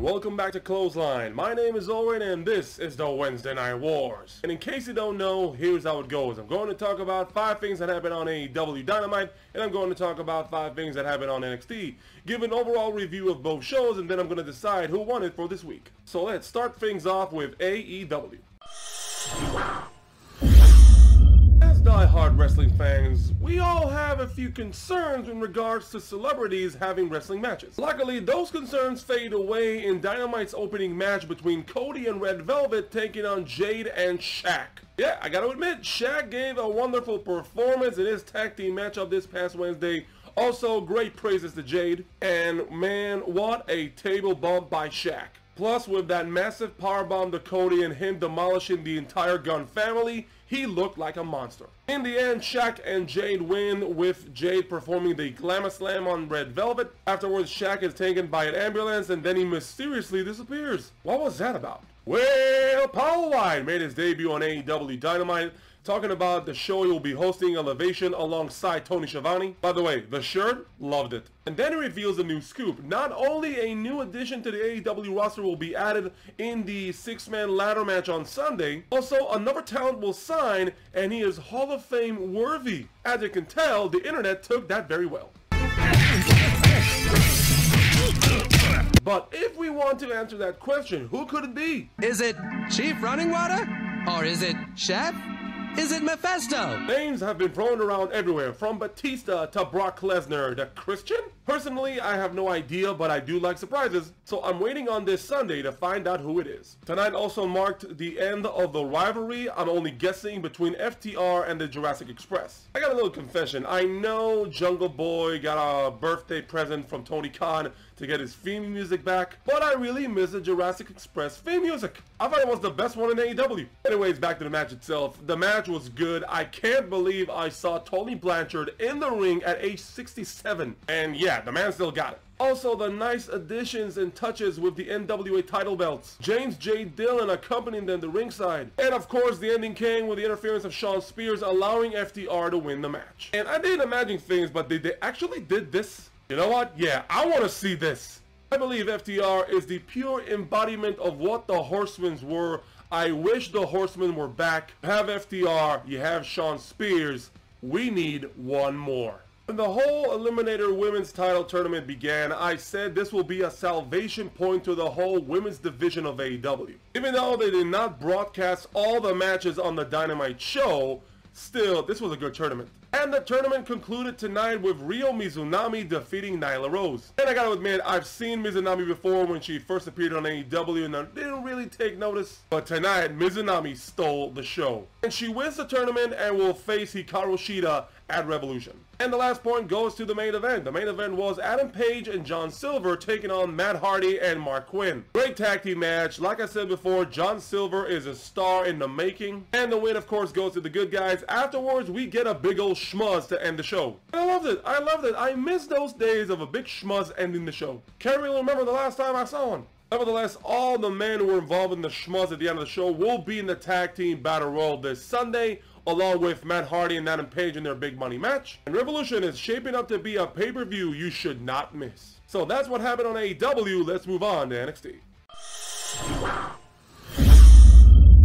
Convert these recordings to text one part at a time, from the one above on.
everyone, welcome back to Clothesline. My name is Owen and this is the Wednesday Night Wars. And in case you don't know, here's how it goes. I'm going to talk about 5 things that happened on AEW Dynamite, and I'm going to talk about 5 things that happened on NXT, give an overall review of both shows, and then I'm going to decide who won it for this week. So let's start things off with AEW. As die-hard wrestling fans, we all have a few concerns in regards to celebrities having wrestling matches. Luckily, those concerns fade away in Dynamite's opening match between Cody and Red Velvet taking on Jade and Shaq. Yeah, I gotta admit, Shaq gave a wonderful performance in his tag team matchup this past Wednesday. Also, great praises to Jade. And man, what a table bump by Shaq. Plus, with that massive powerbomb to Cody and him demolishing the entire Gunn family, he looked like a monster. In the end, Shaq and Jade win, with Jade performing the Glamour Slam on Red Velvet. Afterwards, Shaq is taken by an ambulance and then he mysteriously disappears. What was that about? Well, Paul White made his debut on AEW Dynamite, talking about the show he will be hosting Elevation alongside Tony Schiavone. By the way, the shirt, loved it. And then he reveals a new scoop. Not only a new addition to the AEW roster will be added in the 6-man ladder match on Sunday, also another talent will sign, and he is Hall of Fame worthy. As you can tell, the internet took that very well. But if we want to answer that question, who could it be? Is it Chief Running Water? Or is it Chef? Is it Mephisto? Names have been thrown around everywhere, from Batista to Brock Lesnar to Christian? Personally, I have no idea, but I do like surprises, so I'm waiting on this Sunday to find out who it is. Tonight also marked the end of the rivalry. I'm only guessing between FTR and the Jurassic Express. I got a little confession. I know Jungle Boy got a birthday present from Tony Khan to get his theme music back, but I really miss the Jurassic Express theme music. I thought it was the best one in AEW. Anyways, back to the match itself. The match was good. I can't believe I saw Tony Blanchard in the ring at age 67. And yeah, the man still got it. Also, the nice additions and touches with the NWA title belts. James J. Dillon accompanying them to ringside. And of course, the ending came with the interference of Shawn Spears, allowing FTR to win the match. And I didn't imagine things, but they actually did this. You know what? Yeah, I want to see this. I believe FTR is the pure embodiment of what the Horsemen were. I wish the Horsemen were back. You have FTR, you have Shawn Spears. We need one more. When the whole Eliminator women's title tournament began, I said this will be a salvation point to the whole women's division of AEW. Even though they did not broadcast all the matches on the Dynamite show, still, this was a good tournament. And the tournament concluded tonight with Ryo Mizunami defeating Nyla Rose. And I gotta admit, I've seen Mizunami before when she first appeared on AEW and I didn't really take notice. But tonight, Mizunami stole the show. And she wins the tournament and will face Hikaru Shida at Revolution. And the last point goes to the main event. The main event was Adam Page and John Silver taking on Matt Hardy and Mark Quinn. Great tag team match. Like I said before, John Silver is a star in the making. And the win, of course, goes to the good guys. Afterwards, we get a big old schmuzz to end the show. And I loved it. I loved it. I miss those days of a big schmuzz ending the show. Can't really remember the last time I saw one. Nevertheless, all the men who were involved in the schmuzz at the end of the show will be in the tag team battle royal this Sunday, along with Matt Hardy and Adam Page in their big money match. And Revolution is shaping up to be a pay-per-view you should not miss. So that's what happened on AEW. Let's move on to NXT.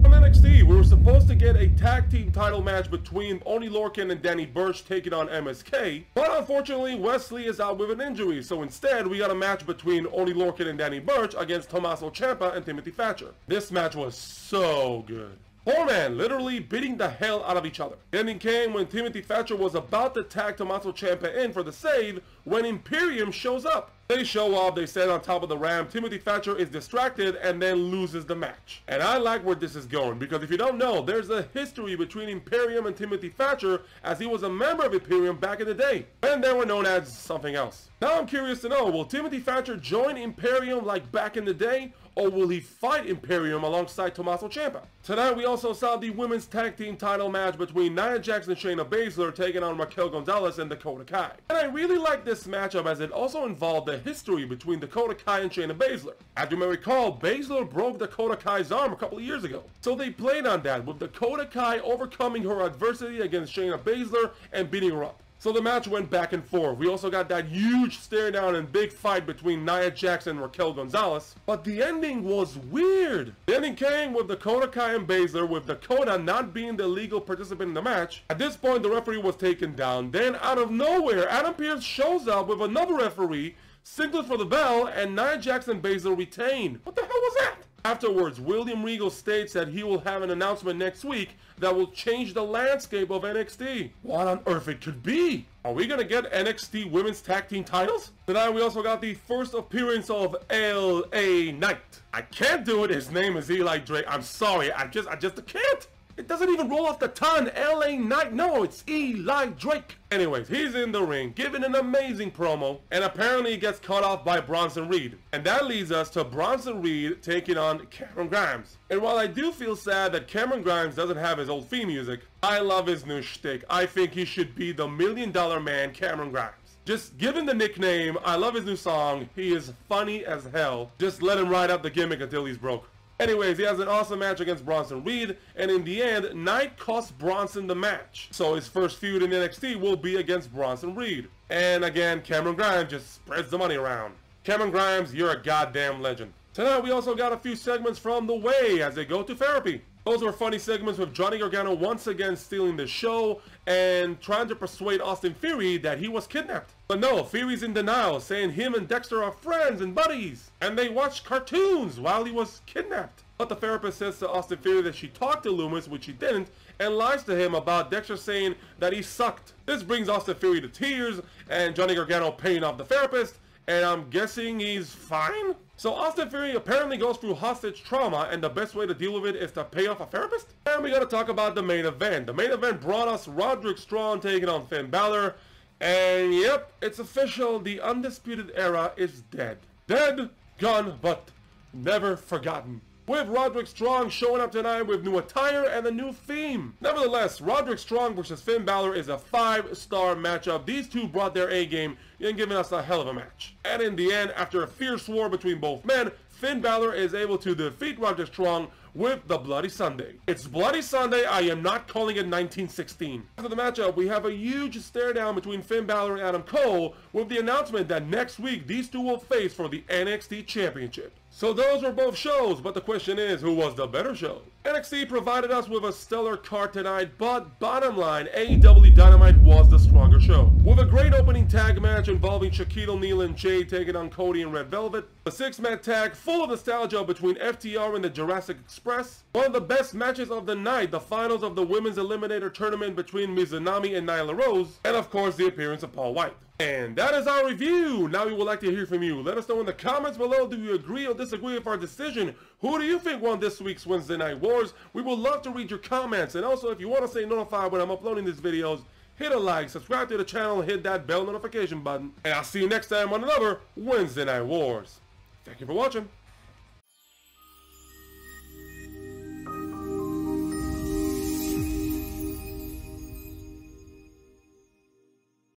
On NXT, we were supposed to get a tag team title match between Oney Lorcan and Danny Burch taking on MSK, but unfortunately Wesley is out with an injury, so instead we got a match between Oney Lorcan and Danny Burch against Tommaso Ciampa and Timothy Thatcher. This match was so good. Poor man literally beating the hell out of each other. The ending came when Timothy Thatcher was about to tag Tommaso Ciampa in for the save when Imperium shows up. They show up, they stand on top of the ramp, Timothy Thatcher is distracted and then loses the match. And I like where this is going, because if you don't know, there's a history between Imperium and Timothy Thatcher, as he was a member of Imperium back in the day, and they were known as something else. Now I'm curious to know, will Timothy Thatcher join Imperium like back in the day, or will he fight Imperium alongside Tommaso Ciampa? Tonight we also saw the women's tag team title match between Nia Jax and Shayna Baszler taking on Raquel Gonzalez and Dakota Kai. And I really like this matchup as it also involved the history between Dakota Kai and Shayna Baszler. As you may recall, Baszler broke Dakota Kai's arm a couple of years ago. So they played on that, with Dakota Kai overcoming her adversity against Shayna Baszler and beating her up. So the match went back and forth. We also got that huge stare down and big fight between Nia Jax and Raquel Gonzalez. But the ending was weird. The ending came with Dakota Kai and Baszler, with Dakota not being the legal participant in the match. At this point, the referee was taken down. Then out of nowhere, Adam Pearce shows up with another referee, signals for the bell, and Nia Jax and Baszler retain. What the hell was that? Afterwards, William Regal states that he will have an announcement next week that will change the landscape of NXT. What on earth it could be? Are we gonna get NXT Women's Tag Team titles? Tonight we also got the first appearance of LA Knight. I can't do it, his name is Eli Drake. I'm sorry, I just can't. It doesn't even roll off the tongue. LA Knight. No, it's Eli Drake. Anyways, he's in the ring, giving an amazing promo, and apparently he gets cut off by Bronson Reed. And that leads us to Bronson Reed taking on Cameron Grimes. And while I do feel sad that Cameron Grimes doesn't have his old theme music, I love his new shtick. I think he should be the $1 Million Man Cameron Grimes. Just give him the nickname. I love his new song. He is funny as hell. Just let him ride out the gimmick until he's broke. Anyways, he has an awesome match against Bronson Reed, and in the end, Knight cost Bronson the match. So his first feud in NXT will be against Bronson Reed. And again, Cameron Grimes just spreads the money around. Cameron Grimes, you're a goddamn legend. Tonight, we also got a few segments from The Way as they go to therapy. Those were funny segments with Johnny Gargano once again stealing the show and trying to persuade Austin Theory that he was kidnapped. But no, Theory's in denial, saying him and Dexter are friends and buddies, and they watched cartoons while he was kidnapped. But the therapist says to Austin Theory that she talked to Loomis, which she didn't, and lies to him about Dexter saying that he sucked. This brings Austin Theory to tears, and Johnny Gargano paying off the therapist, and I'm guessing he's fine? So Austin Theory apparently goes through hostage trauma, and the best way to deal with it is to pay off a therapist? And we gotta talk about the main event. The main event brought us Roderick Strong taking on Finn Balor, and yep, it's official, the Undisputed Era is dead. Dead, gone, but never forgotten. With Roderick Strong showing up tonight with new attire and a new theme. Nevertheless, Roderick Strong versus Finn Balor is a 5-star matchup. These two brought their A-game and giving us a hell of a match. And in the end, after a fierce war between both men, Finn Balor is able to defeat Roderick Strong with the Bloody Sunday. It's Bloody Sunday, I am not calling it 1916. After the matchup, we have a huge stare down between Finn Balor and Adam Cole with the announcement that next week these two will face for the NXT Championship. So those were both shows, but the question is, who was the better show? NXT provided us with a stellar card tonight, but bottom line, AEW Dynamite was the stronger show. With a great opening tag match involving Shaquille O'Neal and Jade taking on Cody and Red Velvet, a 6-man tag full of nostalgia between FTR and the Jurassic Express, one of the best matches of the night, the finals of the Women's Eliminator Tournament between Mizunami and Nyla Rose, and of course the appearance of Paul White. And that is our review. Now we would like to hear from you. Let us know in the comments below, do you agree or disagree with our decision? Who do you think won this week's Wednesday Night Wars? We would love to read your comments. And also, if you want to stay notified when I'm uploading these videos, hit a like, subscribe to the channel, and hit that bell notification button. And I'll see you next time on another Wednesday Night Wars. Thank you for watching.